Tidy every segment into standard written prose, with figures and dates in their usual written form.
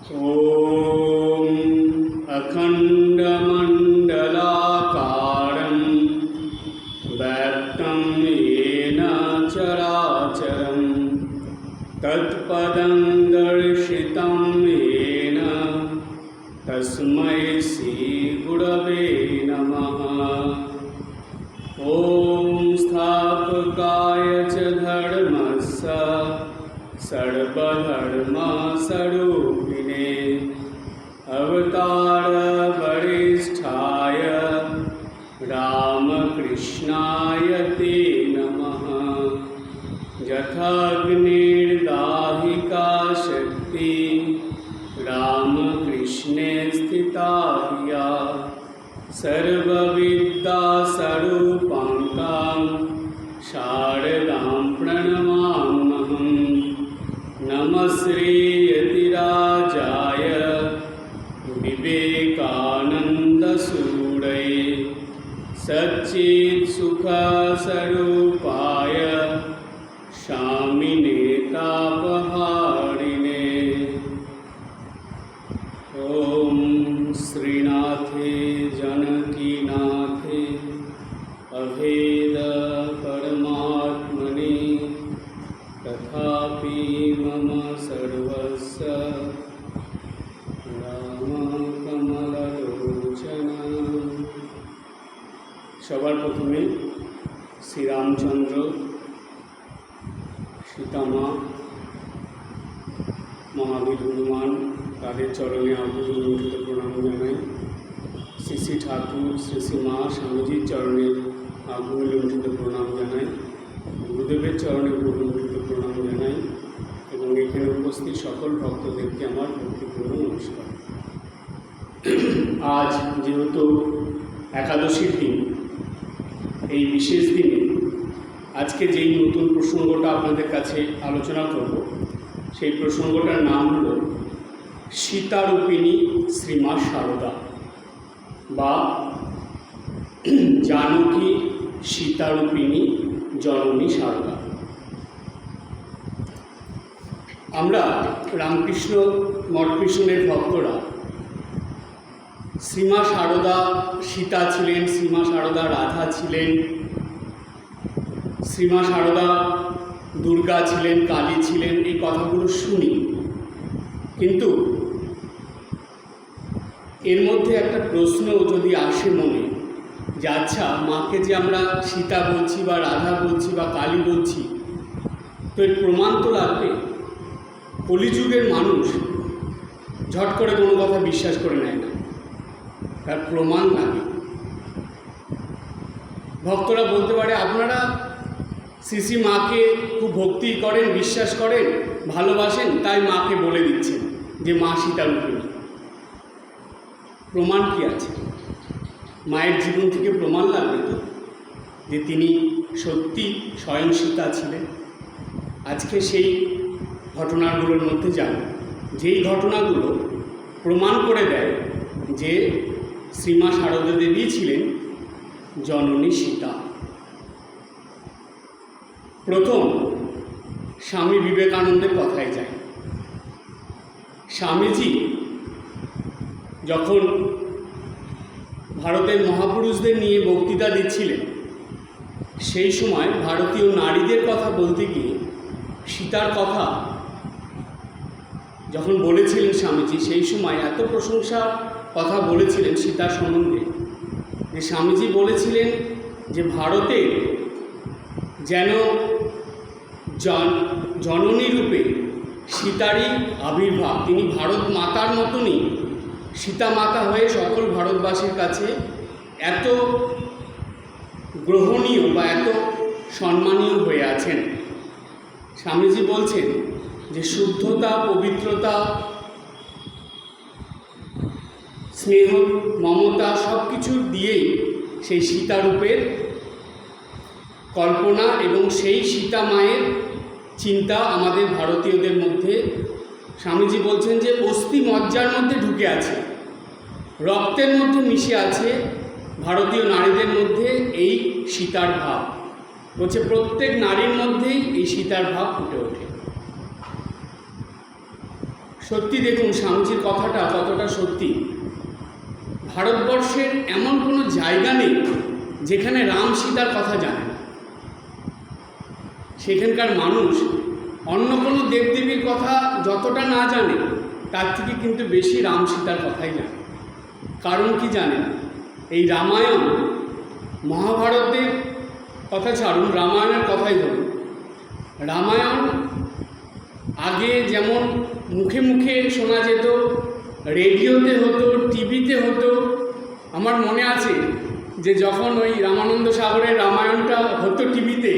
ॐ अखण्डमण्डलाकारं व्याप्तं येन चराचरं तत्पदं दर्शितं येन तस्मै श्रीगुरवे नमः। ॐ स्थापकाय च धर्मस्य सर्वधर्मस्वरूपिणे अवतारवरिष्ठाय रामकृष्णाय ते नमः। यथाग्निर्दाहिका शक्ति रामकृष्णे स्थिता या सर्वविद्यास्वरूपां शारदां प्रणमाम्यहम्। नमः श्रीयतिराजाय विवेकानन्दसूरये सच्चित्सुखस्वरूपाय शामिने तापहारिणे। ॐ श्रीनाथे जानकीनाथे अभेद परमात्मने तथापि मम सर्वस्य रामकमललोचन। সবার প্রথমে শ্রীরামচন্দ্র, সীতামা, মহাবীর হনুমান তাদের চরণে আবুলুণ্ঠিত প্রণাম জানাই। শ্রী শ্রী ঠাকুর, শ্রী শ্রী মা স্বামীজির চরণে আবুলুণ্ঠিত প্রণাম জানাই। গুরুদেবের চরণে আবুলুণ্ঠিত প্রণাম জানাই এবং এখানে উপস্থিত সকল ভক্তদেরকে আমার ভক্তিপূর্ণ নমস্কার। আজ যেহেতু একাদশীর দিন, এই বিশেষ দিনে আজকে যেই নতুন প্রসঙ্গটা আপনাদের কাছে আলোচনা করব, সেই প্রসঙ্গটার নাম হল সীতারূপিণী শ্রীমা শারদা বা জানকী সীতারূপিণী জননী শারদা। আমরা রামকৃষ্ণ মঠ মিশনের ভক্তরা শ্রীমা শারদা সীতা ছিলেন, শ্রীমা শারদা রাধা ছিলেন, শ্রীমা শারদা দুর্গা ছিলেন, কালী ছিলেন, এই কথাগুলো শুনি। কিন্তু এর মধ্যে একটা প্রশ্ন যদি আসে মনে, যে আচ্ছা, মাকে যে আমরা সীতা বলছি বা রাধা বলছি বা কালী বলছি, তো এর প্রমাণ তো লাগবে। কলিযুগের মানুষ ঝট করে কোনো কথা বিশ্বাস করে নেয় না, তার প্রমাণ লাগে। ভক্তরা বলতে পারে আপনারা শ্রী শ্রী মাকে খুব ভক্তি করেন, বিশ্বাস করেন, ভালোবাসেন, তাই মাকে বলে দিচ্ছেন যে মা সীতারূপিণী। প্রমাণ কি আছে? মায়ের জীবন থেকে প্রমাণ লাগবে তো যে তিনি সত্যি স্বয়ং সীতা ছিলেন। আজকে সেই ঘটনাগুলোর মধ্যে যাব, যেই ঘটনাগুলো প্রমাণ করে দেয় যে শ্রীমা শারদা দেবী ছিলেন জননী সীতা। প্রথম স্বামী বিবেকানন্দের কথায় যায়। স্বামীজি যখন ভারতের মহাপুরুষদের নিয়ে বক্তৃতা দিচ্ছিলেন, সেই সময় ভারতীয় নারীদের কথা বলতে গিয়ে সীতার কথা যখন বলেছিলেন স্বামীজি, সেই সময় এত প্রশংসা কথা বলেছিলেন সীতার সম্বন্ধে যে স্বামীজি বলেছিলেন যে ভারতে যেন জননী রূপে সীতারই আবির্ভাব। তিনি ভারত মাতার মতনই সীতা মাতা হয়ে সকল ভারতবাসীর কাছে এত গ্রহণীয় বা এত সম্মানীয় হয়ে আছেন। স্বামীজি বলছেন যে শুদ্ধতা, পবিত্রতা, স্নেহ, মমতা সব কিছু দিয়েই সেই সীতারূপের কল্পনা এবং সেই সীতা মায়ের চিন্তা আমাদের ভারতীয়দের মধ্যে, স্বামীজি বলছেন যে অস্থি মজ্জার মধ্যে ঢুকে আছে, রক্তের মধ্যে মিশে আছে ভারতীয় নারীদের মধ্যে এই সীতার ভাব। বলছে প্রত্যেক নারীর মধ্যেই এই সীতার ভাব ফুটে ওঠে। সত্যি দেখুন স্বামীজির কথাটা কতটা সত্যি। ভারতবর্ষের এমন কোনো জায়গা নেই যেখানে রাম সীতার কথা জানে না। সেখানকার মানুষ অন্য কোনো দেবদেবীর কথা যতটা না জানে তার থেকে কিন্তু বেশি রাম সীতার কথাই জানে। কারণ কি জানেন? এই রামায়ণ, মহাভারতের কথা ছাড়ুন, রামায়ণের কথাই ধরুন। রামায়ণ আগে যেমন মুখে মুখে শোনা যেত, রেডিওতে হতো, টিভিতে হতো। আমার মনে আছে যে যখন ওই রামানন্দ সাগরের রামায়ণটা হতো টিভিতে,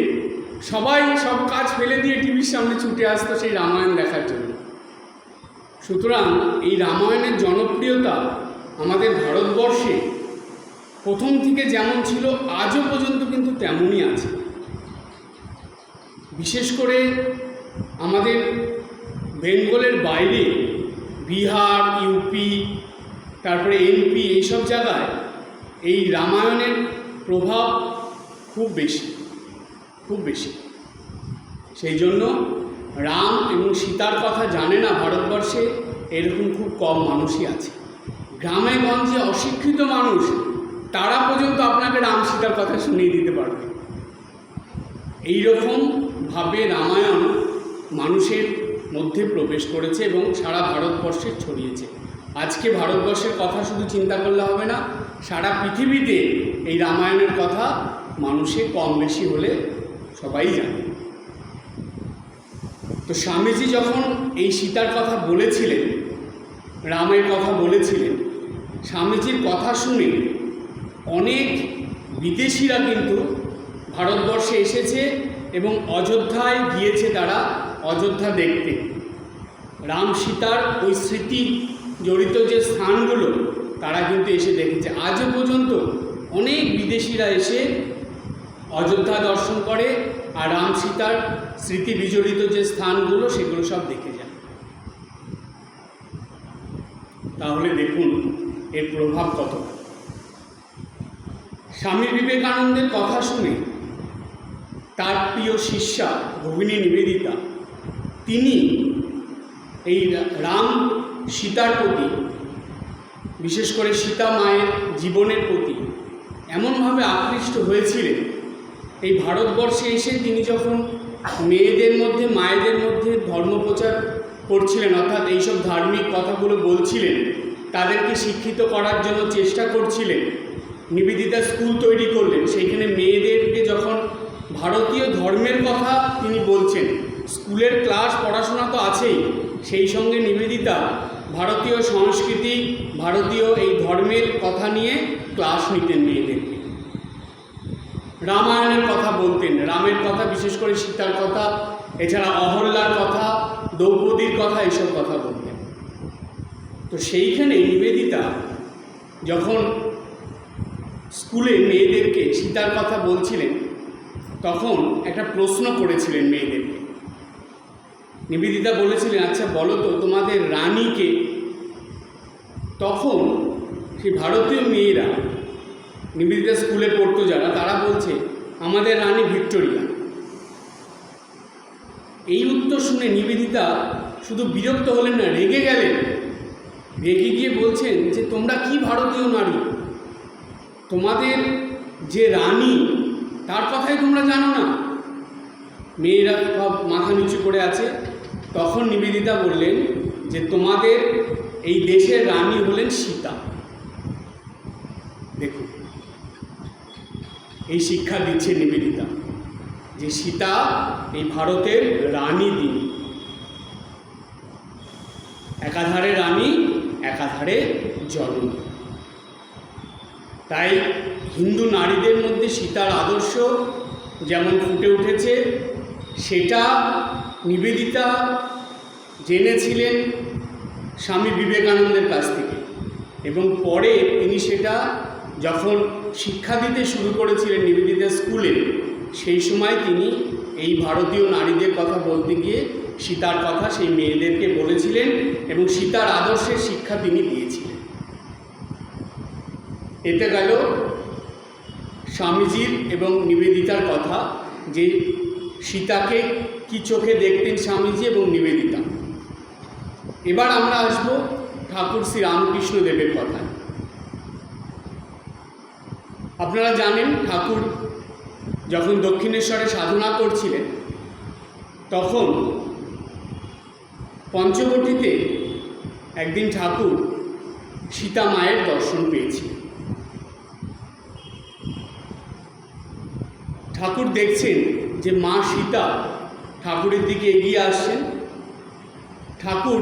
সবাই সব কাজ ফেলে দিয়ে টিভির সামনে ছুটে আসতো সেই রামায়ণ দেখার জন্য। সুতরাং এই রামায়ণের জনপ্রিয়তা আমাদের ভারতবর্ষে প্রথম থেকে যেমন ছিল আজও পর্যন্ত কিন্তু তেমনই আছে। বিশেষ করে আমাদের বেঙ্গলের বাইরে বিহার, ইউপি, তারপরে এমপি, এইসব জায়গায় এই রামায়ণের প্রভাব খুব বেশি, খুব বেশি। সেই জন্য রাম এবং সীতার কথা জানে না ভারতবর্ষে এরকম খুব কম মানুষই আছে। গ্রামে গঞ্জে অশিক্ষিত মানুষ তারা পর্যন্ত আপনাকে রাম সীতার কথা শুনিয়ে দিতে পারবে। এইরকমভাবে রামায়ণ মানুষের মধ্যে প্রবেশ করেছে এবং সারা ভারতবর্ষে ছড়িয়েছে। আজকে ভারতবর্ষের কথা শুধু চিন্তা করলে হবে না, সারা পৃথিবীতে এই রামায়ণের কথা মানুষের কম বেশি হলে সবাই জানে। তো স্বামীজি যখন এই সীতার কথা বলেছিলেন, রামের কথা বলেছিলেন, স্বামীজির কথা শুনে অনেক বিদেশিরা কিন্তু ভারতবর্ষে এসেছে এবং অযোধ্যায় গিয়েছে তারা অযোধ্যা দেখতে। রাম সীতার ওই স্মৃতি জড়িত যে স্থানগুলো তারা কিন্তু এসে দেখেছে। আজও পর্যন্ত অনেক বিদেশিরা এসে অযোধ্যা দর্শন করে আর রাম সীতার স্মৃতি বিজড়িত যে স্থানগুলো সেগুলো সব দেখে যায়। তাহলে দেখুন এর প্রভাব কতটা। স্বামী বিবেকানন্দের কথা শুনে তার প্রিয় শিষ্যা ভগিনী নিবেদিতা তিনি এই রাম সীতার প্রতি, বিশেষ করে সীতা মায়ের জীবনের প্রতি এমনভাবে আকৃষ্ট হয়েছিলেন, এই ভারতবর্ষে এসে তিনি যখন মেয়েদের মধ্যে, মায়েদের মধ্যে ধর্মপ্রচার করছিলেন, অর্থাৎ এইসব ধার্মিক কথাগুলো বলছিলেন, তাদেরকে শিক্ষিত করার জন্য চেষ্টা করছিলেন, নিবেদিতা স্কুল তৈরি করলেন। সেইখানে মেয়েদেরকে যখন ভারতীয় ধর্মের কথা তিনি বলছেন, স্কুলের ক্লাস পড়াশোনা তো আছেই, সেই সঙ্গে নিবেদিতা ভারতীয় সংস্কৃতি, ভারতীয় এই ধর্মের কথা নিয়ে ক্লাস নিতেন মেয়েদেরকে। রামায়ণের কথা বলতেন, রামের কথা, বিশেষ করে সীতার কথা, এছাড়া অহল্যার কথা, দ্রৌপদীর কথা, এইসব কথা বলতেন। তো সেইখানে নিবেদিতা যখন স্কুলে মেয়েদেরকে সীতার কথা বলছিলেন তখন একটা প্রশ্ন করেছিলেন মেয়েদেরকে। নিবেদিতা বলেছিলেন, আচ্ছা বলো তো তোমাদের রানীকে? তখন সেই ভারতীয় মেয়েরা, নিবেদিতা স্কুলে পড়তো যারা, তারা বলছে আমাদের রানী ভিক্টোরিয়া। এই উত্তর শুনে নিবেদিতা শুধু বিরক্ত হলেন না, রেগে গেলেন। রেগে গিয়ে বলছেন যে তোমরা কি ভারতীয় নারী, তোমাদের যে রানী তার কথাই তোমরা জানো না? মেয়েরা সব মাথা নিচু করে আছে। তখন নিবেদিতা বললেন যে তোমাদের এই দেশের রানী হলেন সীতা। দেখুন এই শিক্ষা দিচ্ছে নিবেদিতা যে সীতা এই ভারতের রানী তিনি, একাধারে রানী, একাধারে জননী। তাই হিন্দু নারীদের মধ্যে সীতার আদর্শ যেমন ফুটে উঠেছে, সেটা নিবেদিতা জেনেছিলেন স্বামী বিবেকানন্দের কাছ থেকে, এবং পরে তিনি সেটা যখন শিক্ষা দিতে শুরু করেছিলেন নিবেদিতা স্কুলে, সেই সময় তিনি এই ভারতীয় নারীদের কথা বলতে গিয়ে সীতার কথা সেই মেয়েদেরকে বলেছিলেন এবং সীতার আদর্শের শিক্ষা তিনি দিয়েছিলেন। এতে গেল স্বামীজির এবং নিবেদিতার কথা, যে সীতাকে কি চোখে দেখতেন স্বামীজি এবং নিবেদিতা। এবার আমরা আসব ঠাকুর শ্রী রামকৃষ্ণদেবের কথায়। আপনারা জানেন ঠাকুর যখন দক্ষিণেশ্বরে সাধনা করছিলেন তখন পঞ্চবটিতে একদিন ঠাকুর সীতা মায়ের দর্শন পেয়েছিলেন। ঠাকুর দেখছেন যে মা সীতা ঠাকুরের দিকে এগিয়ে আসছেন। ঠাকুর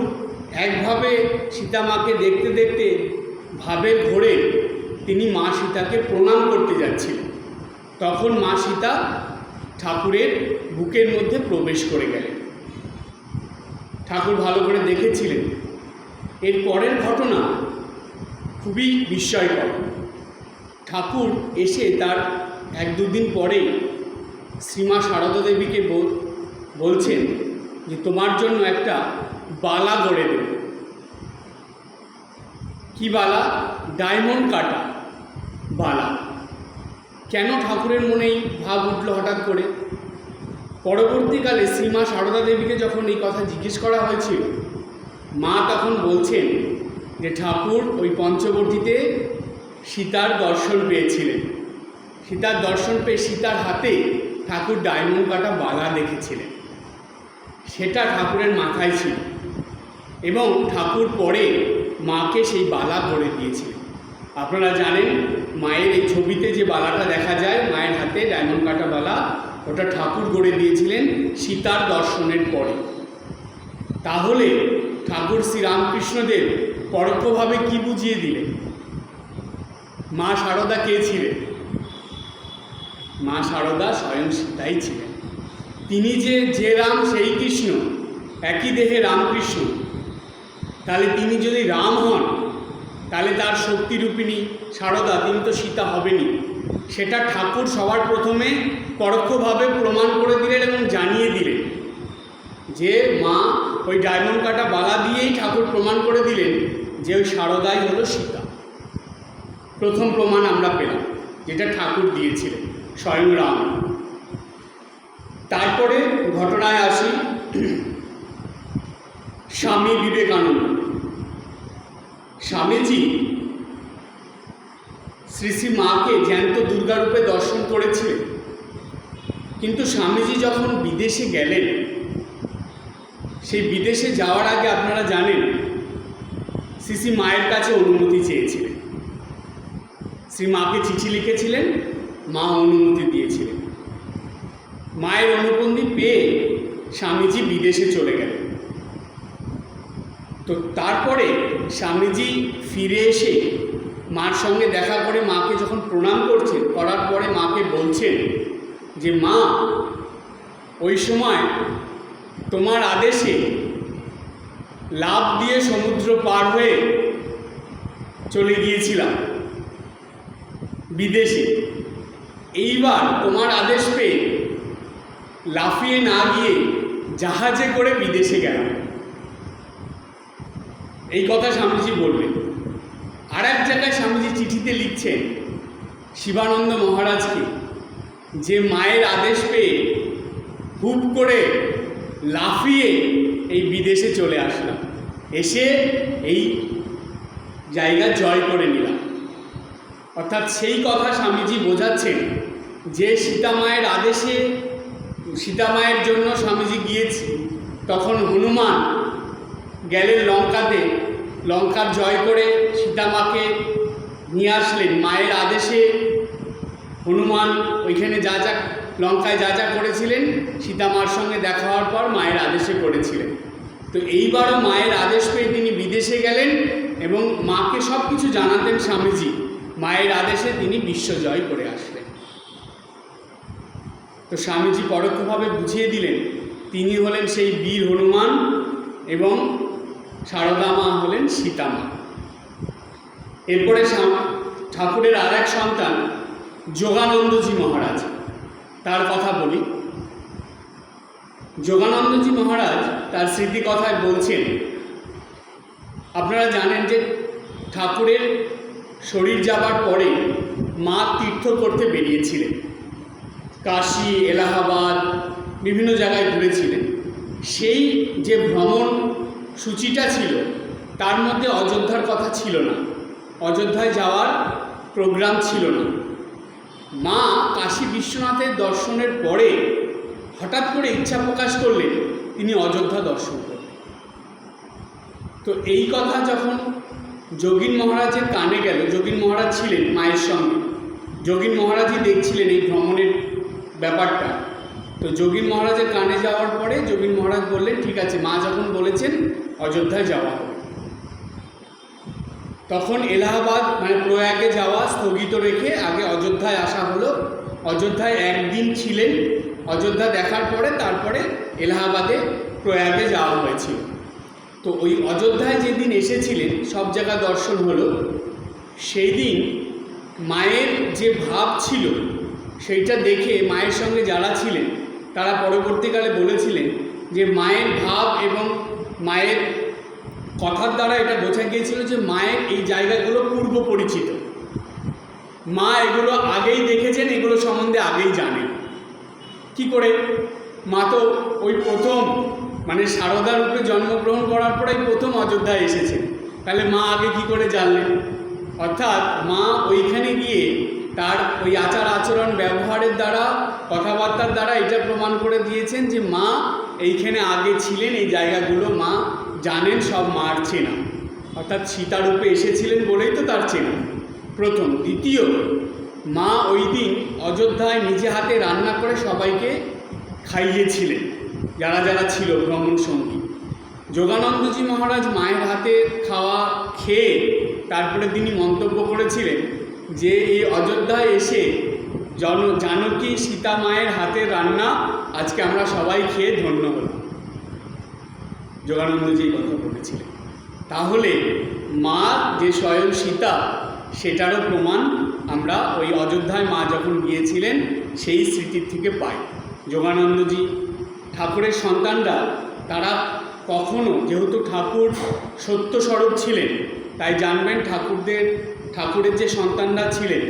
একভাবে সীতা মাকে দেখতে দেখতে ভাবের ঘোরে তিনি মা সীতাকে প্রণাম করতে যাচ্ছিলেন। তখন মা সীতা ঠাকুরের বুকের মধ্যে প্রবেশ করে গেলেন। ঠাকুর ভালো করে দেখেছিলেন। এর পরের ঘটনা খুবই বিস্ময়কর। ঠাকুর এসে তার 1-2 দিন পরেই শ্রীমা সারদা দেবীকে বলছেন যে তোমার জন্য একটা বালা গড়ে দেব। কি বালা? ডায়মন্ড কাটা বালা। কেন ঠাকুরের মনেই ভাব উঠল হঠাৎ করে? পরবর্তীকালে শ্রীমা সারদা দেবীকে যখন এই কথা জিজ্ঞেস করা হয়েছিল, মা তখন বলছেন যে ঠাকুর ওই পঞ্চবটিতে সীতার দর্শন পেয়েছিলেন। সীতার দর্শন পেয়ে সীতার হাতে ঠাকুর ডায়মন্ড কাটা বালা দেখেছিলেন। সেটা ঠাকুরের মাথায় ছিল এবং ঠাকুর পরে মাকে সেই বালা গড়ে দিয়েছিলেন। আপনারা জানেন মায়ের এই ছবিতে যে বালাটা দেখা যায় মায়ের হাতে ডায়মন্ড কাটা বালা, ওটা ঠাকুর গড়ে দিয়েছিলেন সীতার দর্শনের পরে। তাহলে ঠাকুর শ্রী রামকৃষ্ণদেব পরোক্ষভাবে কি বুঝিয়ে দিলেন? মা সারদা কে ছিলেন? মা সারদা স্বয়ং সীতাই ছিলেন। তিনি যে রাম সেই কৃষ্ণ, একই দেহে রামকৃষ্ণ। তাহলে তিনি যদি রাম হন তাহলে তার শক্তিরূপিণী সারদা তিনি তো সীতা হবেনই। সেটা ঠাকুর সবার প্রথমে পরোক্ষভাবে প্রমাণ করে দিলেন এবং জানিয়ে দিলেন যে মা ওই ডায়মন্ড কাটা বালা দিয়েই ঠাকুর প্রমাণ করে দিলেন যে ওই সারদাই হলো সীতা। প্রথম প্রমাণ আমরা পেলাম, যেটা ঠাকুর দিয়েছিলেন স্বয়ং রাম। তারপরে ঘটনায় আসি স্বামী বিবেকানন্দ। স্বামীজি শ্রী শ্রী মাকে জ্যান্ত দুর্গারূপে দর্শন করেছিলেন, কিন্তু স্বামীজি যখন বিদেশে গেলেন, সেই বিদেশে যাওয়ার আগে আপনারা জানেন শ্রী শ্রী মায়ের কাছে অনুমতি চেয়েছিলেন। শ্রী মাকে চিঠি লিখেছিলেন, মা অনুমতি দিয়েছিলেন। মায়ের অনুমতি পেয়ে স্বামীজি বিদেশে চলে গেলেন। তো তারপরে স্বামীজি ফিরে এসে মার সঙ্গে দেখা করে মাকে যখন প্রণাম করছেন, করার পরে মাকে বলছেন যে মা ওই সময় তোমার আদেশে লাফ দিয়ে সমুদ্র পার হয়ে চলে গিয়েছিলাম বিদেশে। এইবার তোমার আদেশ পেয়ে লাফিয়ে না গিয়ে জাহাজে করে বিদেশে গেলাম। এই কথা স্বামীজি বললেন। আর এক জায়গায় স্বামীজি চিঠিতে লিখছেন শিবানন্দ মহারাজকে যে মায়ের আদেশ পেয়ে হুপ করে লাফিয়ে এই বিদেশে চলে আসলাম, এসে এই জায়গা জয় করে নিলাম। অর্থাৎ সেই কথা স্বামীজি বোঝাচ্ছেন যে সীতা মায়ের আদেশে, সীতা মায়ের জন্য স্বামীজি গিয়েছে। তখন হনুমান গেলেন লঙ্কাতে, লঙ্কার জয় করে সীতা মাকে নিয়ে আসলেন। মায়ের আদেশে হনুমান ওইখানে যা যা লঙ্কায় যা যা করেছিলেন সীতা মার সঙ্গে দেখা হওয়ার পর মায়ের আদেশে করেছিলেন। তো এইবারও মায়ের আদেশ পেয়ে তিনি বিদেশে গেলেন এবং মাকে সব কিছু জানাতেন স্বামীজি। মায়ের আদেশে তিনি বিশ্বজয় করে আসলেন। তো স্বামীজি পরোক্ষভাবে বুঝিয়ে দিলেন তিনি হলেন সেই বীর হনুমান এবং সারদা মা হলেন সীতা মা। এরপরে ঠাকুরের আর এক সন্তান যোগানন্দজি মহারাজ, তার কথা বলি। যোগানন্দজি মহারাজ তার স্মৃতি কথায় বলছেন, আপনারা জানেন যে ঠাকুরের শরীর যাবার পরে মা তীর্থ করতে বেরিয়েছিলেন। কাশী, এলাহাবাদ বিভিন্ন জায়গায় ঘুরেছিলেন। সেই যে ভ্রমণ সূচিটা ছিল তার মধ্যে অযোধ্যার কথা ছিল না, অযোধ্যায় যাওয়ার প্রোগ্রাম ছিল না। মা কাশী বিশ্বনাথের দর্শনের পরে হঠাৎ করে ইচ্ছা প্রকাশ করলেন তিনি অযোধ্যা দর্শন করবেন। তো এই কথা যখন যোগীন মহারাজের কানে গেল, যোগীন মহারাজ ছিলেন মায়ের সঙ্গে, যোগীন মহারাজই দেখছিলেন এই ভ্রমণের ব্যাপারটা। তো যোগীন মহারাজের কানে যাওয়ার পরে যোগীন মহারাজ বললেন ঠিক আছে, মা যখন বলেছেন অযোধ্যায় যাওয়া হবে। তখন এলাহাবাদ মানে প্রয়াগে যাওয়া স্থগিত রেখে আগে অযোধ্যায় আসা হলো। অযোধ্যায় একদিন ছিলেন, অযোধ্যা দেখার পরে তারপরে এলাহাবাদে প্রয়াগে যাওয়া হয়েছিল। তো ওই অযোধ্যায় যেদিন এসেছিলেন সব জায়গা দর্শন হলো, সেই দিন মায়ের যে ভাব ছিল সেইটা দেখে মায়ের সঙ্গে যারা ছিলেন তারা পরবর্তীকালে বলেছিলেন যে মায়ের ভাব এবং মায়ের কথার দ্বারা এটা বোঝা গিয়েছিল যে মায়ের এই জায়গাগুলো পূর্ব পরিচিত, মা এগুলো আগেই দেখেছেন, এগুলো সম্বন্ধে আগেই জানেন। কি করে? মা তো ওই প্রথম মানে সারদা রূপে জন্মগ্রহণ করার পরেই প্রথম অযোধ্যায় এসেছেন, তাহলে মা আগে কি করে জানলেন? অর্থাৎ মা ওইখানে গিয়ে তার ওই আচার আচরণ ব্যবহারের দ্বারা, কথাবার্তার দ্বারা এটা প্রমাণ করে দিয়েছেন যে মা এইখানে আগে ছিলেন, এই জায়গাগুলো মা জানেন, সব মার চেনা। অর্থাৎ সীতারূপে এসেছিলেন বলেই তো তার চেনা প্রথম। দ্বিতীয়, মা ওই দিন অযোধ্যায় নিজে হাতে রান্না করে সবাইকে খাইয়েছিলেন যারা যারা ছিল ভ্রমণ সঙ্গী। যোগানন্দজি মহারাজ মায়ের হাতে খাওয়া খেয়ে তারপরে তিনি মন্তব্য করেছিলেন যে এই অযোধ্যায় এসে জানকী সীতা মায়ের হাতের রান্না আজকে আমরা সবাই খেয়ে ধন্য হলাম। যোগানন্দজি এই কথা বলেছিলেন। তাহলে মা যে স্বয়ং সীতা সেটারও প্রমাণ আমরা ওই অযোধ্যায় মা যখন গিয়েছিলেন সেই স্মৃতির থেকে পাই। যোগানন্দজি ঠাকুরের সন্তানরা তারা কখনো, যেহেতু ঠাকুর সত্যস্বরূপ ছিলেন তাই জানবেন ঠাকুরের যে সন্তানরা ছিলেন,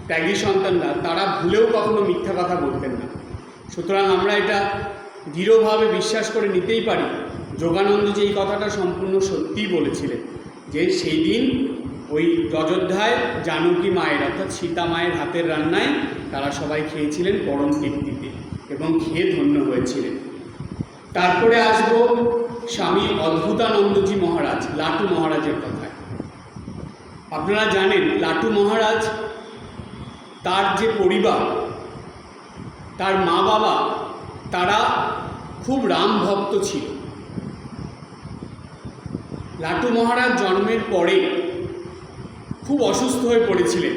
ত্যাগী সন্তানরা, তারা ভুলেও কখনো মিথ্যা কথা বলতেন না। সুতরাং আমরা এটা দৃঢ়ভাবে বিশ্বাস করে নিতেই পারি যোগানন্দজি এই কথাটা সম্পূর্ণ সত্যিই বলেছিলেন যে সেই দিন ওই অযোধ্যায় জানকী মায়ের অর্থাৎ সীতা মায়ের হাতের রান্নায় তারা সবাই খেয়েছিলেন পরম তৃপ্তিতে এবং খেয়ে ধন্য হয়েছিলেন। তারপরে আসব স্বামী অদ্ভুতানন্দজি মহারাজ, লাটু মহারাজের কথায়। আপনারা জানেন লাটু মহারাজ, তার যে পরিবার, তার মা বাবা, তারা খুব রাম ভক্ত ছিল। লাটু মহারাজ জন্মের পরে খুব অসুস্থ হয়ে পড়েছিলেন,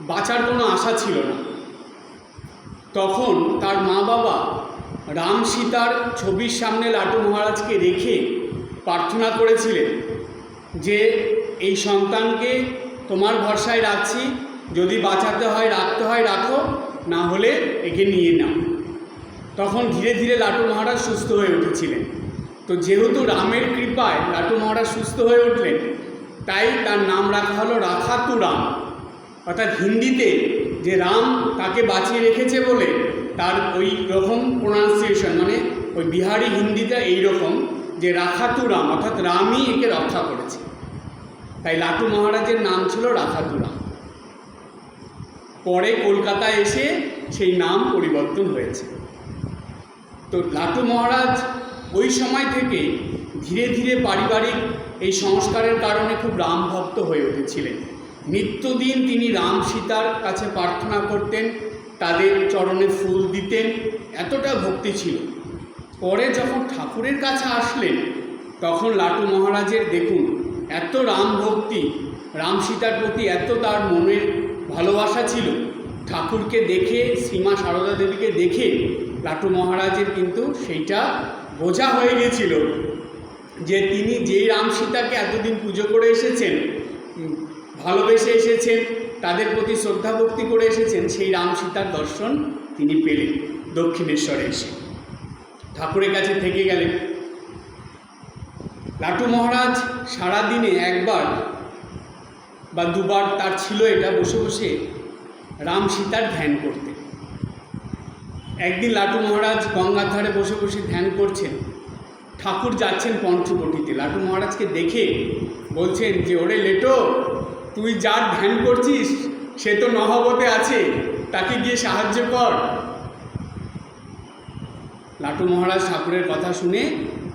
বাঁচার কোনো আশা ছিল না। তখন তার মা বাবা রাম সীতার ছবির সামনে লাটু মহারাজকে রেখে প্রার্থনা করেছিলেন যে এই সন্তানকে তোমার ভরসায় রাখছি, যদি বাঁচাতে হয় রাখতে হয় রাখো, না হলে একে নিয়ে নাও। তখন ধীরে ধীরে লাটু মহারাজ সুস্থ হয়ে উঠেছিলেন। তো যেহেতু রামের কৃপায় লাটু মহারাজ সুস্থ হয়ে উঠলেন, তাই তার নাম রাখা হলো রাখাতু রাম। অর্থাৎ হিন্দিতে যে রাম তাকে বাঁচিয়ে রেখেছে বলে তার ওই রকম প্রোনাউন্সিয়েশন, মানে ওই বিহারি হিন্দিটা এই রকম যে রাখাতু রাম, অর্থাৎ রামই একে রক্ষা করেছে, তাই লাটু মহারাজের নাম ছিল রাখাতু রাম। পরে কলকাতায় এসে সেই নাম পরিবর্তন হয়েছে। তো লাটু মহারাজ ওই সময় থেকে ধীরে ধীরে পারিবারিক এই সংস্কারের কারণে খুব রাম ভক্ত হয়ে উঠেছিলেন। নিত্যদিন তিনি রাম সীতার কাছে প্রার্থনা করতেন, তাদের চরণে ফুল দিতেন, এতটা ভক্তি ছিল। পরে যখন ঠাকুরের কাছে আসলেন তখন লাটু মহারাজের দেখুন এত রাম ভক্তি, রাম সীতার প্রতি এত তার মনের ভালোবাসা ছিল, ঠাকুরকে দেখে, শ্রীমা সারদা দেবীকে দেখে লাটু মহারাজের কিন্তু সেইটা বোঝা হয়ে গেছিল যে তিনি যেই রাম সীতাকে এতদিন পুজো করে এসেছেন, ভালোবেসে এসেছেন, তাদের প্রতি শ্রদ্ধা ভক্তি করে এসেছেন, সেই রাম সীতার দর্শন তিনি পেলেন দক্ষিণেশ্বরে এসে, ঠাকুরের কাছে থেকে গেলেন। লাটু মহারাজ সারাদিনে একবার বা দুবার তার ছিল এটা বসে বসে রাম সীতার ধ্যান করতেন। একদিন লাটু মহারাজ গঙ্গার ধারে বসে বসে ধ্যান করছেন, ঠাকুর যাচ্ছেন পঞ্চবটিতে, লাটু মহারাজকে দেখে বলছেন যে ওরে লেটো, তুই যার ধ্যান করছিস সে তো নহবতে আছে, তাকে গিয়ে সাহায্য কর। লাটু মহারাজ ঠাকুরের কথা শুনে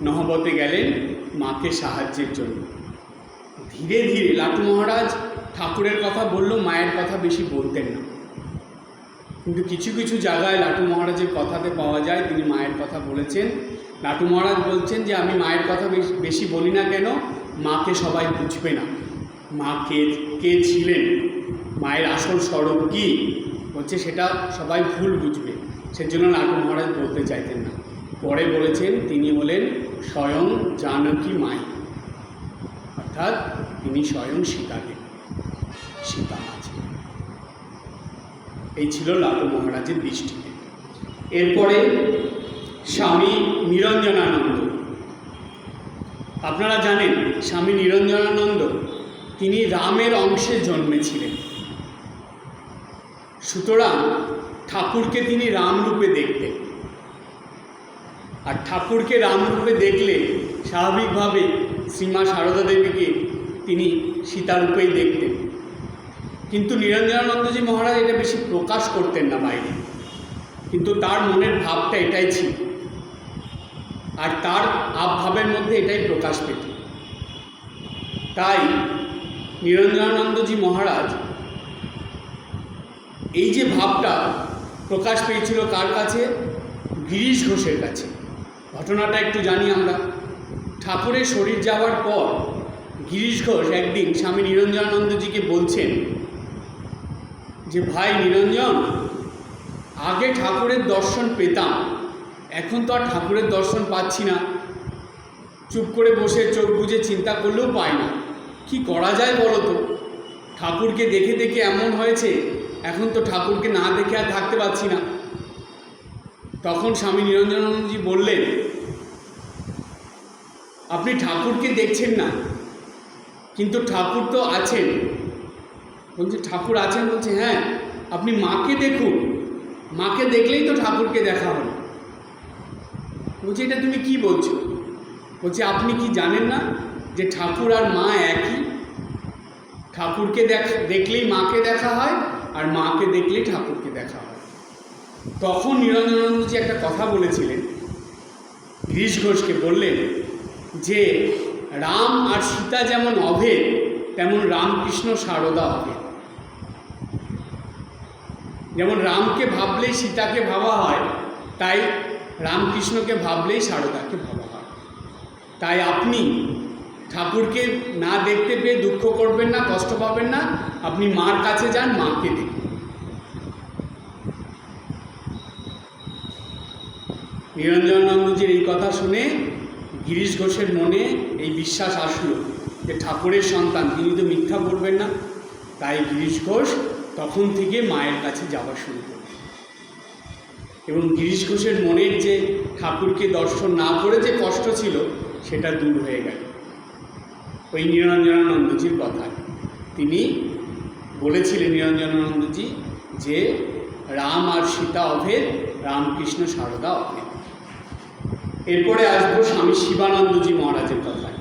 নহবতে গেলেন মাকে সাহায্যের জন্য। ধীরে ধীরে লাটু মহারাজ ঠাকুরের কথা বলল, মায়ের কথা বেশি বলতেন না, কিন্তু কিছু কিছু জায়গায় লাটু মহারাজের কথাতে পাওয়া যায় তিনি মায়ের কথা বলেছেন। লাটু মহারাজ বলছেন যে আমি মায়ের কথা বেশি বলি না কেন, মাকে সবাই বুঝবে না, মা কে ছিলেন, মায়ের আসল স্বরূপ কী হচ্ছে সেটা সবাই ভুল বুঝবে, সেজন্য লাটু মহারাজ বলতে চাইতেন না। পরে বলেছেন তিনি হলেন স্বয়ং জানকী মাই, অর্থাৎ তিনি স্বয়ং সীতা মা ছিলেন। এই ছিল লাটু মহারাজের দৃষ্টিতে। এরপরে স্বামী নিরঞ্জনানন্দ। আপনারা জানেন স্বামী নিরঞ্জনানন্দ তিনি রামের অংশে জন্মেছিলেন, সুতরাং ঠাকুরকে তিনি রামরূপে দেখতেন। আর ঠাকুরকে রামরূপে দেখলে স্বাভাবিকভাবে শ্রীমা সারদা দেবীকে তিনি সীতারূপেই দেখতেন। কিন্তু নিরঞ্জনানন্দজি মহারাজ এটা বেশি প্রকাশ করতেন না বাইরে, কিন্তু তার মনের ভাবটা এটাই ছিল, আর তার ভাবের মধ্যে এটাই প্রকাশ পেত। তাই নিরঞ্জনানন্দজি মহারাজ এই যে ভাবটা প্রকাশ পেয়েছিল কার কাছে? গিরিশ ঘোষের কাছে। ঘটনাটা একটু জানি আমরা। ঠাকুরের শরীর যাওয়ার পর গিরিশ ঘোষ একদিন স্বামী নিরঞ্জনানন্দজিকে বলছেন যে ভাই নিরঞ্জন, আগে ঠাকুরের দর্শন পেতাম, এখন তো আর ঠাকুরের দর্শন পাচ্ছি না, চুপ করে বসে চোখ বুজে চিন্তা করলেও পাই না, কি করা যায় বলো তো? ঠাকুরকে দেখে দেখে এমন হয়েছে, এখন তো ঠাকুরকে না দেখে আর থাকতে পারছি না। তখন স্বামী নিরঞ্জনানন্দজি বললেন, আপনি ঠাকুরকে দেখছেন না, কিন্তু ঠাকুর তো আছেন। বলছে ঠাকুর আছেন? বলছে হ্যাঁ, আপনি মাকে দেখুন, মাকে দেখলেই তো ঠাকুরকে দেখা হবে। বলছে এটা তুমি কি বলছো? বলছে আপনি কি জানেন না যে ঠাকুর আর মা একই? ঠাকুরকে দেখলেই মাকে দেখা হয়, আর মাকে দেখলেই ঠাকুরকে দেখা হয়। তখন নিরঞ্জনানন্দজি একটা কথা বলেছিলেন, গিরিশ ঘোষকে বললেন যে রাম আর সীতা যেমন অভেদ, তেমন রামকৃষ্ণ সারদা অভেদ। যেমন রামকে ভাবলেই সীতাকে ভাবা হয়, তাই রামকৃষ্ণকে ভাবলেই সারদাকে ভাবা হয়। তাই আপনি ঠাকুরকে না দেখতে পেয়ে দুঃখ করবেন না, কষ্ট পাবেন না, আপনি মার কাছে যান, মাকে দেখুন। নিরঞ্জনানন্দজির এই কথা শুনে গিরিশ ঘোষের মনে এই বিশ্বাস আসলো যে ঠাকুরের সন্তান, তিনি তো মিথ্যা বলবেন না। তাই গিরিশ ঘোষ তখন থেকে মায়ের কাছে যাওয়া শুরু করল, এবং গিরিশ ঘোষের মনের যে ঠাকুরকে দর্শন না করে যে কষ্ট ছিল সেটা দূর হয়ে গেল ওই নিরঞ্জনানন্দজির কথায়। তিনি বলেছিলেন নিরঞ্জনানন্দজি যে রাম আর সীতা অভেদ, রামকৃষ্ণ সারদা অভেদ। এরপরে আসবো স্বামী শিবানন্দজি মহারাজের কথায়।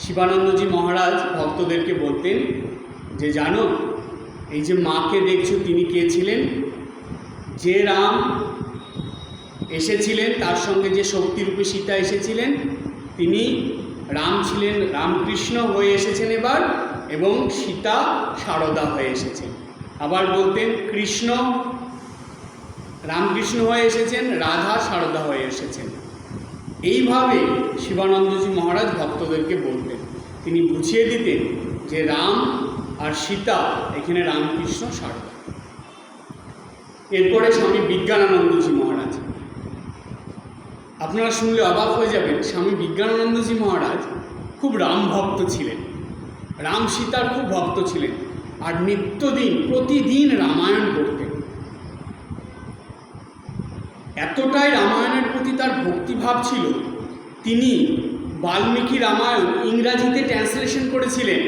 শিবানন্দজি মহারাজ ভক্তদেরকে বলতেন যে জানো, এই যে মাকে দেখছো তিনি কে ছিলেন? যে রাম এসেছিলেন তার সঙ্গে যে শক্তিরূপে সীতা এসেছিলেন, তিনি রাম ছিলেন, রামকৃষ্ণ হয়ে এসেছেন এবার, এবং সীতা সারদা হয়ে এসেছেন। আবার বলতেন কৃষ্ণ রামকৃষ্ণ হয়ে এসেছেন, রাধা সারদা হয়ে এসেছেন। এইভাবে শিবানন্দজি মহারাজ ভক্তদেরকে বলতেন, তিনি বুঝিয়ে দিতেন যে রাম আর সীতা এখানে রামকৃষ্ণ সারদা। এরপরে স্বামী বিজ্ঞানানন্দজি মহারাজ। আপনারা শুনলে অবাক হয়ে যাবেন, স্বামী বিজ্ঞানানন্দজি মহারাজ খুব রাম ভক্ত ছিলেন, রাম সীতার খুব ভক্ত ছিলেন, আর নিত্যদিন প্রতিদিন রামায়ণ পড়তেন। এতটাই রামায়ণের প্রতি তার ভক্তিভাব ছিল, তিনি বাল্মীকি রামায়ণ ইংরাজিতে ট্রান্সলেশন করেছিলেন।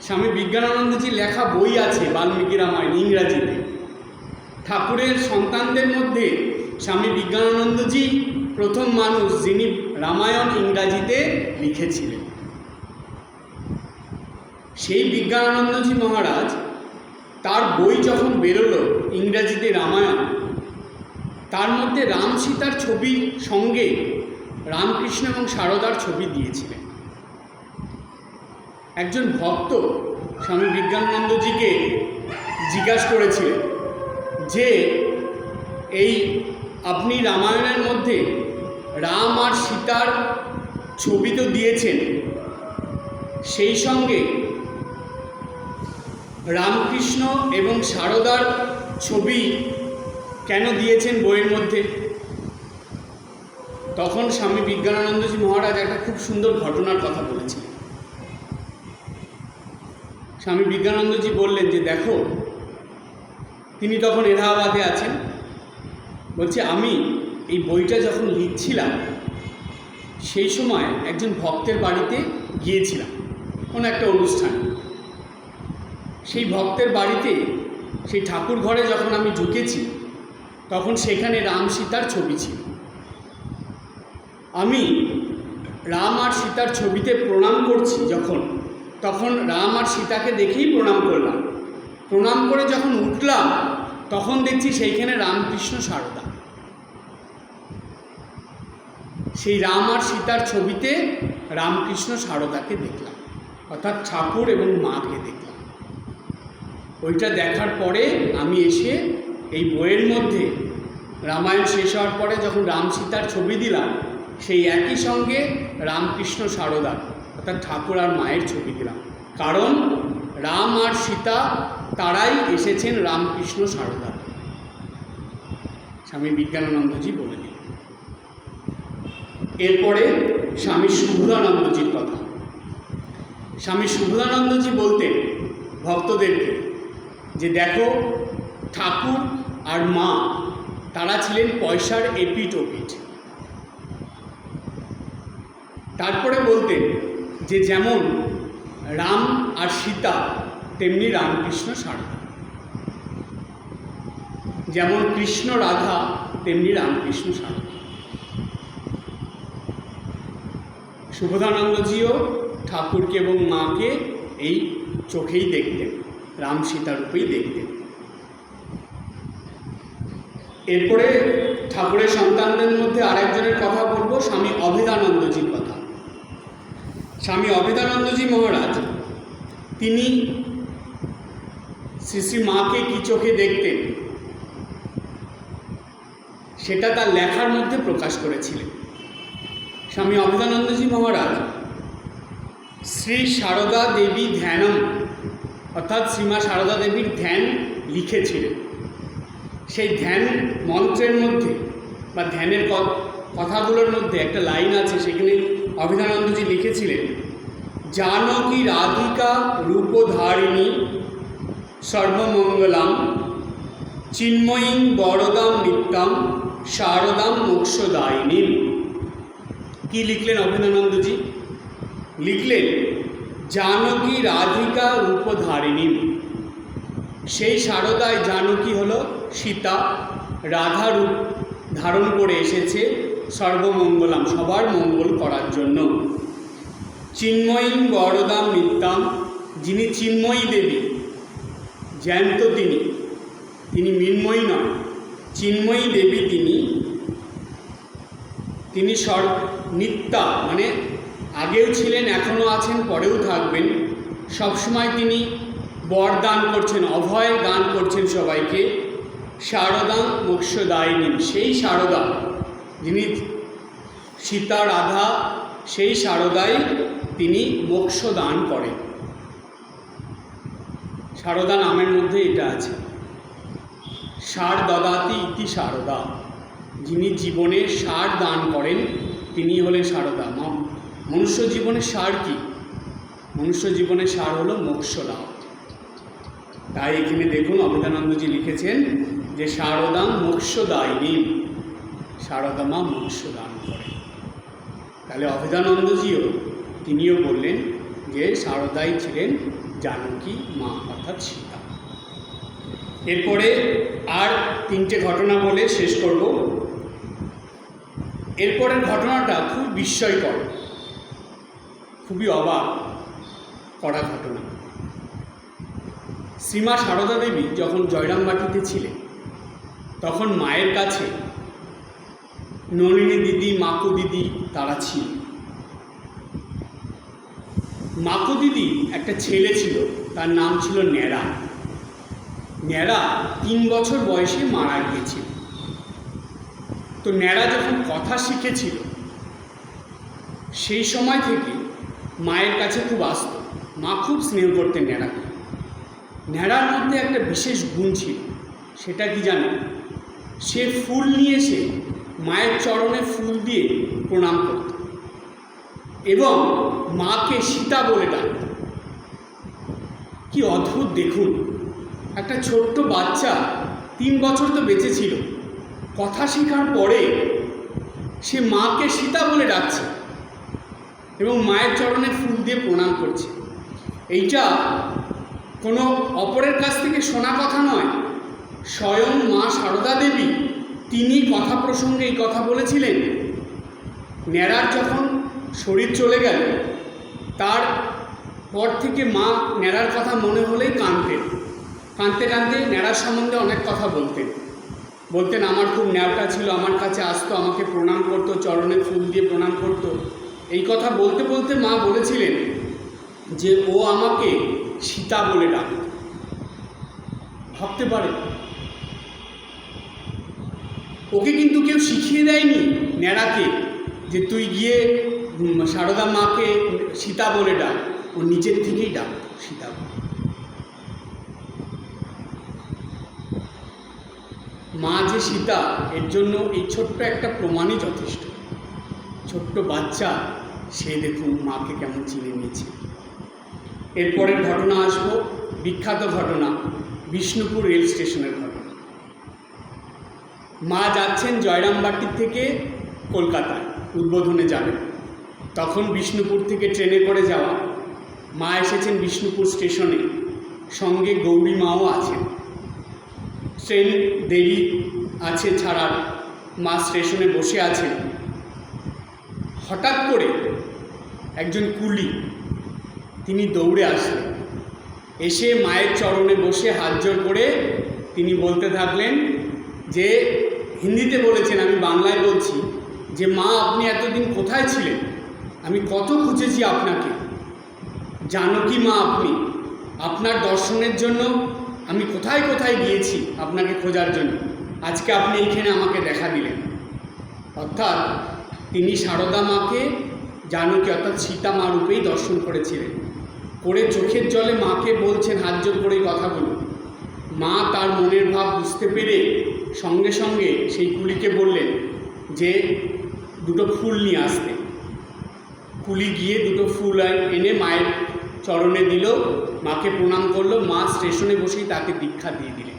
স্বামী বিজ্ঞানানন্দজির লেখা বই আছে বাল্মীকি রামায়ণ ইংরাজিতে। ঠাকুরের সন্তানদের মধ্যে স্বামী বিজ্ঞানানন্দজি প্রথম মানুষ যিনি রামায়ণ ইংরাজিতে লিখেছিলেন। সেই বিজ্ঞানানন্দজি মহারাজ তার বই যখন বেরোলো ইংরাজিতে রামায়ণ, তার মধ্যে রাম সীতার ছবির সঙ্গে রামকৃষ্ণ এবং সারদার ছবি দিয়েছিলেন। একজন ভক্ত স্বামী বিজ্ঞানানন্দজিকে জিজ্ঞাসা করেছিলেন যে এই আপনি রামায়ণের মধ্যে রাম আর সীতার ছবি তো দিয়েছেন, সেই সঙ্গে রামকৃষ্ণ এবং সারদার ছবি কেন দিয়েছেন বইয়ের মধ্যে? তখন স্বামী বিজ্ঞানানন্দজি মহারাজ একটা খুব সুন্দর ঘটনার কথা বলেছিলেন। স্বামী বিজ্ঞানানন্দজি বললেন যে দেখো, তিনি তখন এলাহাবাদে আছেন, বলছে আমি এই বইটা যখন লিখছিলাম সেই সময় একজন ভক্তের বাড়িতে গিয়েছিলাম কোনো একটা অনুষ্ঠানে। সেই ভক্তের বাড়িতে সেই ঠাকুর ঘরে যখন আমি ঢুকেছি তখন সেখানে রাম সীতার ছবি ছিল। আমি রাম আর সীতার ছবিতে প্রণাম করছি তখন রাম আর সীতাকে দেখেই প্রণাম করলাম। প্রণাম করে যখন উঠলাম তখন দেখছি সেইখানে রামকৃষ্ণ সারদা। সেই রাম আর সীতার ছবিতে রামকৃষ্ণ সারদাকে দেখলাম, অর্থাৎ ঠাকুর এবং মাকে দেখলাম। ওইটা দেখার পরে আমি এসে এই বইয়ের মধ্যে রামায়ণ শেষ হওয়ার পরে যখন রাম সীতার ছবি দিলাম, সেই একই সঙ্গে রামকৃষ্ণ সারদা অর্থাৎ ঠাকুর আর মায়ের ছবি দিলাম। কারণ রাম আর সীতা তারাই এসেছেন রামকৃষ্ণ সারদা। স্বামী বিজ্ঞানানন্দজি বলে দিলেন। এরপরে স্বামী শুভদানন্দজির কথা। স্বামী শুভদানন্দজি বলতেন ভক্তদেরকে যে দেখো, ঠাকুর আর মা তারা ছিলেন পয়সার এপিঠ ওপিঠ। তারপরে বলতেন যে যেমন রাম আর সীতা তেমনি রামকৃষ্ণ সারদা, যেমন কৃষ্ণ রাধা তেমনি রামকৃষ্ণ সারদা। শুভদানন্দজিও ঠাকুরকে এবং মাকে এই চোখেই দেখতেন, রাম সীতা রূপেই দেখতেন। এরপরে ঠাকুরের সন্তানদের মধ্যে আরেকজনের কথা বলবো, স্বামী অভেদানন্দজির কথা। স্বামী অভেদানন্দজি মহারাজ তিনি শ্রী শ্রী মাকে কী চোখে দেখতেন সেটা তার লেখার মধ্যে প্রকাশ করেছিলেন। স্বামী অভেদানন্দজি মহারাজ শ্রী সারদা দেবী ধ্যানম অর্থাৎ শ্রীমা সারদা দেবীর ধ্যান লিখেছিলেন। সেই ধ্যান মন্ত্রের মধ্যে বা ধ্যানের কথাগুলোর মধ্যে একটা লাইন আছে, সেখানে অভেদানন্দজি লিখেছিলেন, জানকী রাধিকা রূপধারিণী সর্বমঙ্গলাম চিন্ময়ীং বরদাম নিত্যাম শারদাম মোক্ষদায়িনী। কি লিখলেন অভেদানন্দজি? লিখলেন জানকী রাধিকা রূপধারিণী। সেই শারদায় জানকী হল সীতা, রাধা রূপ ধারণ করে এসেছে সর্বমঙ্গলাম সবার মঙ্গল করার জন্য। চিন্ময়ী বরদাম নিত্যাম, যিনি চিন্ময়ী দেবী, জ্যান্ত তিনি মৃন্ময়ী নয়, চিন্ময়ী দেবী তিনি নিত্যা মানে আগেও ছিলেন, এখনও আছেন, পরেও থাকবেন। সবসময় তিনি বরদান করছেন, অভয় দান করছেন সবাইকে। শারদাং মোক্ষদায়িনী, সেই শারদা যিনি সীতা রাধা, সেই শারদাই তিনি মোক্ষ দান করেন। শারদা নামের মধ্যে এটা আছে, সার দদাতি ইতি শারদা, যিনি জীবনে সার দান করেন তিনি হলেন শারদা। মনুষ্য জীবনের সার কি? মনুষ্য জীবনের সার হলো মোক্ষ লাভ। তাই এখানে দেখুন অভেদানন্দজি লিখেছেন যে শারদাং মোক্ষদায়িনী, শারদা মা মোক্ষ দান করেন। তাহলে অভেদানন্দজিও তিনিও বললেন যে শারদাই ছিলেন জানকী মা অর্থাৎ সীতা। এরপরে আর তিনটে ঘটনা বলে শেষ করব। এরপরের ঘটনাটা খুব বিস্ময়কর, খুবই অবাক করা ঘটনা। শ্রীমা সারদা দেবী যখন জয়রামবাটিতে ছিলেন তখন মায়ের কাছে নলিনী দিদি, মাকু দিদি তারা ছিল। মাকু দিদি একটা ছেলে ছিল, তার নাম ছিল ন্যাড়া। ন্যাড়া 3 বছর বয়সে মারা গিয়েছিল। তো ন্যাড়া যখন কথা শিখেছিল সেই সময় থেকে মায়ের কাছে খুব আসত। মা খুব স্নেহ করতেন ন্যাড়াকে। ন্যাড়ার মধ্যে একটা বিশেষ গুণ ছিল, সেটা কি জানেন? সে ফুল নিয়ে এসে মায়ের চরণে ফুল দিয়ে প্রণাম করত এবং মাকে সীতা বলে ডাকত। কি অদ্ভুত দেখুন, একটা ছোট্ট বাচ্চা 3 বছর তো বেঁচে ছিল, কথা শেখার পরে সে মাকে সীতা বলে ডাকছে এবং মায়ের চরণে ফুল দিয়ে প্রণাম করছে। এইটা কোনো অপরের কাছ থেকে শোনা কথা নয়, স্বয়ং মা সারদা দেবী তিনি কথা প্রসঙ্গে এই কথা বলেছিলেন। ন্যাড়ার যখন শরীর চলে গেল তার পর থেকে মা ন্যাড়ার কথা মনে হলেই কাঁদতেন। কাঁদতে কাঁদতে ন্যাড়ার সম্বন্ধে অনেক কথা বলতেন আমার খুব ন্যাওটা ছিল, আমার কাছে আসতো, আমাকে প্রণাম করতো, চরণে ফুল দিয়ে প্রণাম করতো। এই কথা বলতে বলতে মা বলেছিলেন যে ও আমাকে সীতা বলে ডাকত। ভাবতে পারে, ওকে কিন্তু কেউ শিখিয়ে দেয়নি ন্যাড়াকে যে তুই গিয়ে সারদা মাকে সীতা বলে ডাক। ও নিজের থেকেই ডাকত সীতা বলে। মা যে সীতা, এর জন্য এই ছোট্ট একটা প্রমাণই যথেষ্ট। ছোট্ট বাচ্চা সে দেখুন মাকে কেমন চিনে নিয়েছে। এরপরের ঘটনা আসবো, বিখ্যাত ঘটনা, বিষ্ণুপুর রেল স্টেশনের ঘটনা। মা যাচ্ছেন জয়রামবাটি থেকে কলকাতায় উদ্বোধনে যাবেন। তখন বিষ্ণুপুর থেকে ট্রেনে করে যাওয়া। মা এসেছেন বিষ্ণুপুর স্টেশনে, সঙ্গে গৌরী মাও আছেন। ট্রেন দেরি আছে ছাড়ার, মা স্টেশনে বসে আছেন। হঠাৎ করে একজন কুলি তিনি দৌড়ে আসলেন, এসে মায়ের চরণে বসে হাত জোর করে তিনি বলতে থাকলেন যে, হিন্দিতে বলেছেন, আমি বাংলায় বলছি, যে মা আপনি এতদিন কোথায় ছিলেন? আমি কত খুঁজেছি আপনাকে। জানো কি মা আপনি, আপনার দর্শনের জন্য আমি কোথায় কোথায় গিয়েছি আপনাকে খোঁজার জন্য, আজকে আপনি এইখানে আমাকে দেখা দিলেন। অর্থাৎ তিনি সারদা মাকে জানকী অর্থাৎ সীতা মা রূপেই দর্শন করেছিলেন। করে চোখের জলে মাকে বলছেন হাত জোর করে এই কথাগুলো। মা তার মনের ভাব বুঝতে পেরে সঙ্গে সঙ্গে সেই কুলিকে বললেন যে 2টো ফুল নিয়ে আসতে। কুলি গিয়ে 2টো ফুল এনে মায়ের চরণে দিল, মাকে প্রণাম করলো। মা স্টেশনে বসেই তাকে দীক্ষা দিয়ে দিলেন।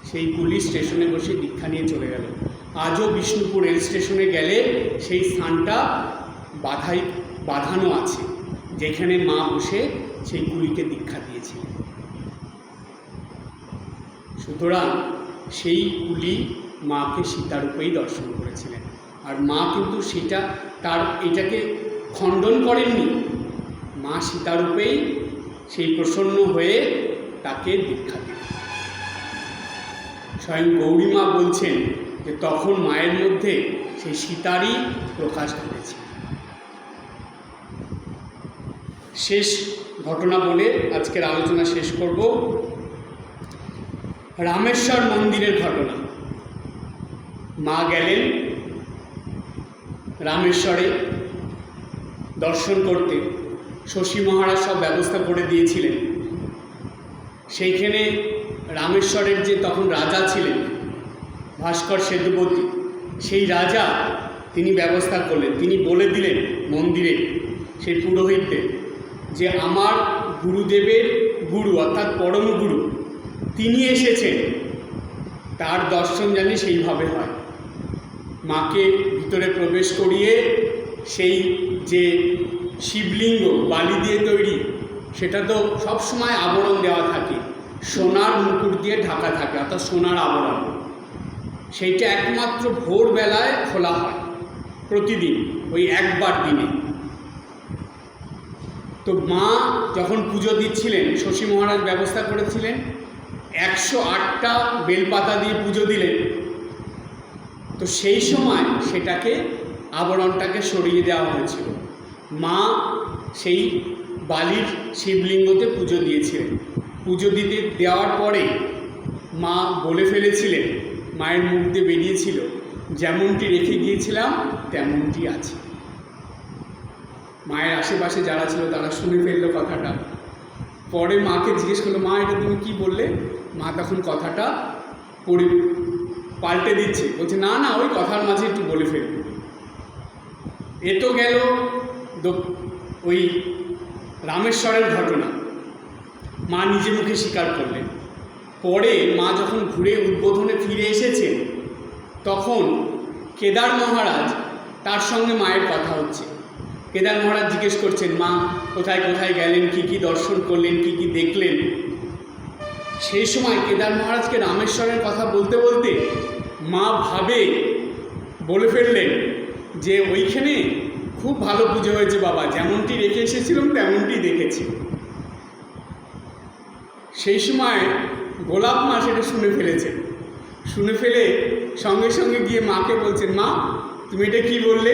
সেই কুলি স্টেশনে বসে দীক্ষা নিয়ে চলে গেল। আজও বিষ্ণুপুর রেল স্টেশনে গেলে সেই স্থানটা বাঁধানো আছে, যেখানে মা বসে সেই কুলিকে দীক্ষা দিয়েছিলেন। সুতরাং সেই কুলি মাকে সীতারূপেই দর্শন করেছিলেন। আর মা কিন্তু সেটা এটাকে খণ্ডন করেননি। মা সীতারূপেই সেই প্রসন্ন হয়ে তাকে দীক্ষা দিলেন। স্বয়ং গৌরী মা বলছেন যে তখন মায়ের মধ্যে সেই সীতারই প্রকাশ ঘটেছে। শেষ ঘটনা বলে আজকের আলোচনা শেষ করব। রামেশ্বর মন্দিরের ঘটনা। মা গেলেন রামেশ্বরে দর্শন করতে। শশী মহারাজ সব ব্যবস্থা করে দিয়েছিলেন। সেইখানে রামেশ্বরের যে তখন রাজা ছিলেন ভাস্কর সেতুপতি, সেই রাজা তিনি ব্যবস্থা করলেন। তিনি বলে দিলেন মন্দিরে সেই পুরোহিতদের যে আমার গুরুদেবের গুরু অর্থাৎ পরম গুরু তিনি এসেছেন, তার দর্শন জানি সেইভাবে হয়। মাকে ভিতরে প্রবেশ করিয়ে সেই যে শিবলিঙ্গ বালি দিয়ে তৈরি, সেটা তো সবসময় আবরণ দেওয়া থাকে, সোনার মুকুট দিয়ে ঢাকা থাকে, অর্থাৎ সোনার আবরণ। সেইটা একমাত্র ভোরবেলায় খোলা হয় প্রতিদিন, ওই একবার দিনে। তো মা যখন পুজো দিচ্ছিলেন, শশী মহারাজ ব্যবস্থা করেছিলেন 108টা বেলপাতা দিয়ে পুজো দিলেন। তো সেই সময় সেটাকে আবরণটাকে সরিয়ে দেওয়া হয়েছিল। মা সেই বালির শিবলিঙ্গতে পুজো দিয়েছিলেন। পুজো দিতে দেওয়ার পরে মা বলে ফেলেছিলেন, মায়ের মুখ দিয়ে বেরিয়েছিল, যেমনটি রেখে গিয়েছিলাম তেমনটি আছে। মায়ের আশেপাশে যারা ছিল তারা শুনে ফেললো কথাটা। পরে মাকে জিজ্ঞেস করলো, মা এটা তুমি কী বললে? মা তখন কথাটা পাল্টে দিচ্ছে, বলছে না না, ওই কথার মাঝে একটু বলে ফেলব। এ তো গেল ওই রামেশ্বরের ঘটনা, মা নিজে মুখে স্বীকার করলেন। পরে মা যখন ঘুরে উদ্বোধনে ফিরে এসেছেন, তখন কেদার মহারাজ, তার সঙ্গে মায়ের কথা হচ্ছে। কেদার মহারাজ জিজ্ঞেস করছেন, মা কোথায় কোথায় গেলেন, কি কি দর্শন করলেন, কি কি দেখলেন। সেই সময় কেদার মহারাজকে রামেশ্বরের কথা বলতে বলতে মা ভাবে বলে ফেললেন যে ওইখানে খুব ভালো পুজো হয়েছে বাবা, যেমনটি রেখে এসেছিলাম তেমনটি দেখেছি। সেই সময় গোলাপ মা সেটা শুনে ফেলেছেন। শুনে ফেলে সঙ্গে সঙ্গে গিয়ে মাকে বলছেন, মা তুমি এটা কী বললে?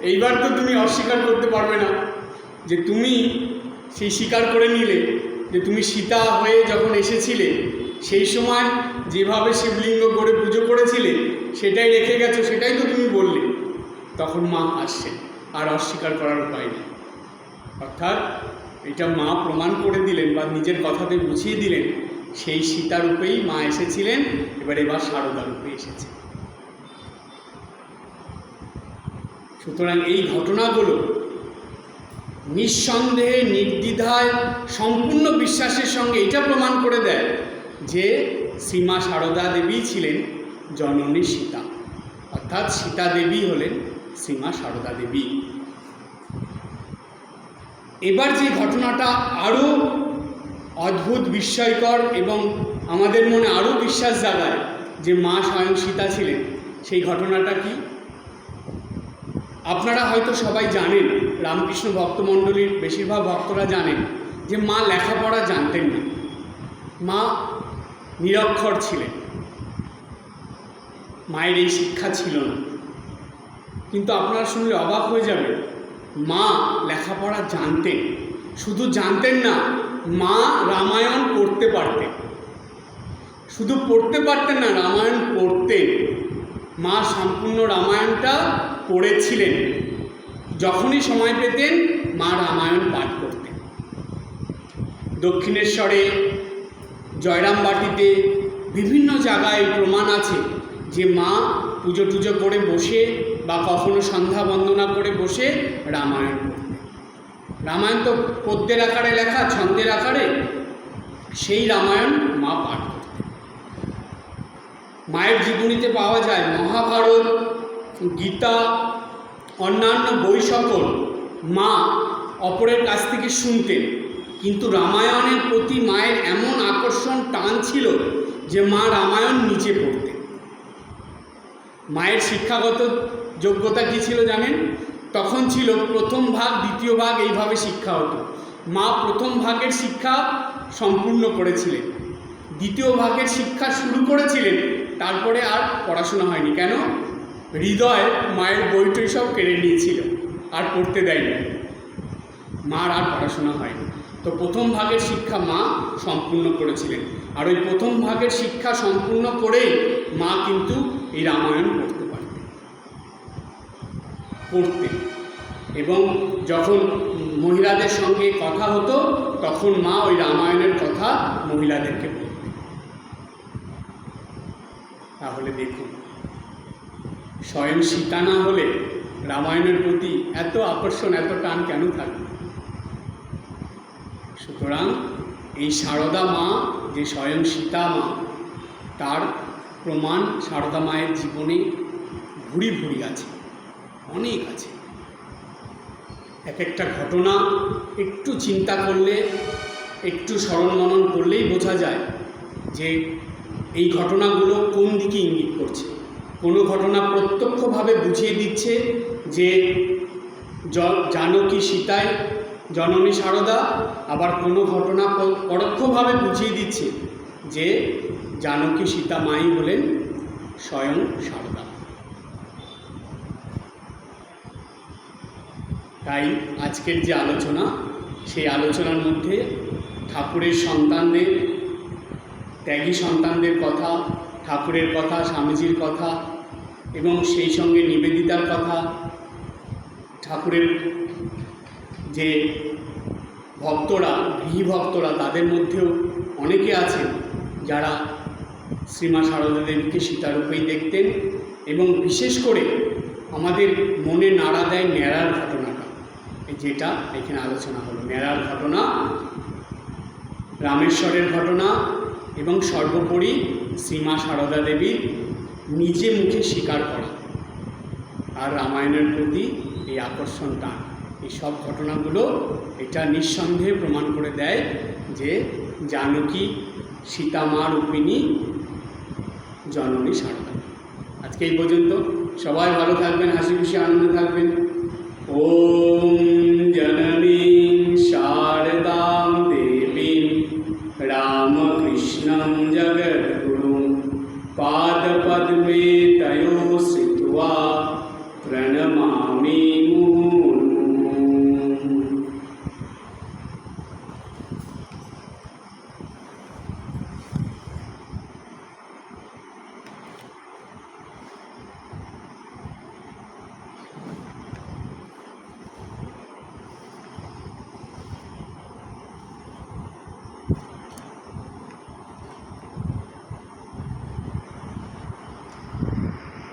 এইবার তো তুমি অস্বীকার করতে পারবে না যে তুমি সেই স্বীকার করে নিলে যে তুমি সীতা হয়ে যখন এসেছিলে সেই সময় যেভাবে শিবলিঙ্গ করে পুজো করেছিলে সেটাই রেখে গেছো, সেটাই তো তুমি বললে। তখন মা আসছেন, আর অস্বীকার করার উপায় নেই। অর্থাৎ এটা মা প্রমাণ করে দিলেন বা নিজের কথাতে বুঝিয়ে দিলেন, সেই সীতা রূপেই মা এসেছিলেন, এবার সারদা রূপে এসেছে। সুতরাং এই ঘটনাগুলো নিঃসন্দেহে, নির্দ্বিধায়, সম্পূর্ণ বিশ্বাসের সঙ্গে এটা প্রমাণ করে দেয় যে শ্রীমা সারদা দেবী ছিলেন জননী সীতা, অর্থাৎ সীতা দেবী হলেন শ্রীমা সারদা দেবী। এবার যে ঘটনাটা আরও অদ্ভুত, বিস্ময়কর এবং আমাদের মনে আরও বিশ্বাস জাগায় যে মা স্বয়ং সীতা ছিলেন, সেই ঘটনাটা কি? আপনারা হয়তো সবাই জানেন, রামকৃষ্ণ ভক্তমণ্ডলীর বেশিরভাগ ভক্তরা জানেন যে মা লেখাপড়া জানতেন না, মা নিরক্ষর ছিলেন, মায়ের এই শিক্ষা ছিল না। কিন্তু আপনারা শুনলে অবাক হয়ে যাবেন, মা লেখাপড়া জানতেন। শুধু জানতেন না, মা রামায়ণ পড়তে পারতেন। শুধু পড়তে পারতেন না, রামায়ণ পড়তেন। মা সম্পূর্ণ রামায়ণটা পড়েছিলেন। যখনই সময় পেতেন মা রামায়ণ পাঠ করতেন। দক্ষিণেশ্বরে, জয়রামবাটিতে, বিভিন্ন জায়গায় প্রমাণ আছে যে মা পুজো টুজো করে বসে বা কখনো সন্ধ্যা বন্দনা করে বসে রামায়ণ পড়তেন। রামায়ণ তো পদ্যের আকারে লেখা, ছন্দের আকারে, সেই রামায়ণ মা পাঠ করতেন। মায়ের জীবনীতে পাওয়া যায় মহাভারত, গীতা, অন্যান্য বই সকল মা অপরের কাছ থেকে শুনতেন, কিন্তু রামায়ণের প্রতি মায়ের এমন আকর্ষণ, টান ছিল যে মা রামায়ণ নিজে পড়তেন। মায়ের শিক্ষাগত যোগ্যতা কী ছিল জানেন? তখন ছিল প্রথম ভাগ, দ্বিতীয় ভাগ, এইভাবে শিক্ষা হতো। মা প্রথম ভাগের শিক্ষা সম্পূর্ণ করেছিলেন, দ্বিতীয় ভাগের শিক্ষা শুরু করেছিলেন, তারপরে আর পড়াশোনা হয়নি। কেন? হৃদয় মায়ের বইটই সব কেড়ে নিয়েছিল, আর পড়তে দেয়নি, মার আর পড়াশোনা হয়নি। তো প্রথম ভাগের শিক্ষা মা সম্পূর্ণ করেছিলেন, আর ওই প্রথম ভাগের শিক্ষা সম্পূর্ণ করেই মা কিন্তু এই রামায়ণ পড়তেন। এবং যখন মহিলাদের সঙ্গে কথা হতো তখন মা ওই রামায়ণের কথা মহিলাদেরকে বলতেন। তাহলে দেখুন, স্বয়ং সীতা না হলে রামায়ণের প্রতি এত আকর্ষণ, এত টান কেন থাকবে? সুতরাং এই সারদা মা যে স্বয়ং সীতা মা, তার প্রমাণ সারদা মায়ের জীবনে ভুরি ভুরি আছে, অনেক আছে। এক একটা ঘটনা একটু চিন্তা করলে, একটু স্মরণ মনন করলেই বোঝা যায় যে এই ঘটনাগুলো কোন দিকে ইঙ্গিত করছে। কোনো ঘটনা প্রত্যক্ষভাবে বুঝিয়ে দিচ্ছে যে জানকী সীতায় জননী সারদা, আবার কোনো ঘটনা পরোক্ষভাবে বুঝিয়ে দিচ্ছে যে জানকী সীতা মাই হলেন স্বয়ং সারদা। তাই আজকের যে আলোচনা, সেই আলোচনার মধ্যে ঠাকুরের সন্তানদের, ত্যাগী সন্তানদের কথা, ঠাকুরের কথা, স্বামীজির কথা এবং সেই সঙ্গে নিবেদিতার কথা, ঠাকুরের যে ভক্তরা, গৃহী ভক্তরা, তাদের মধ্যেও অনেকে আছেন যারা শ্রীমা সারদা দেবীকে সীতারূপেই দেখতেন। এবং বিশেষ করে আমাদের মনে নাড়া দেয় ন্যাড়ার ঘটনাটা, যেটা এখানে আলোচনা হলো। ন্যাড়ার ঘটনা, রামেশ্বরের ঘটনা এবং সর্বোপরি শ্রীমা সারদা দেবীর নিজে মুখে স্বীকার করা আর রামায়ণের প্রতি এই আকর্ষণ টান, এই সব ঘটনাগুলো এটা নিঃসন্দেহে প্রমাণ করে দেয় যে জানকী সীতা মা রূপিণী জননী সারদা। আজকে এই পর্যন্ত। সবাই ভালো থাকবেন, হাসি খুশি আনন্দে থাকবেন। ওম জননীং শারদাং দেবীং রামকৃষ্ণং জগদ্গুরুং পাদপদ্মে তয়োঃ শ্রিত্বা প্রণমামি মুহুর্মুহুঃ।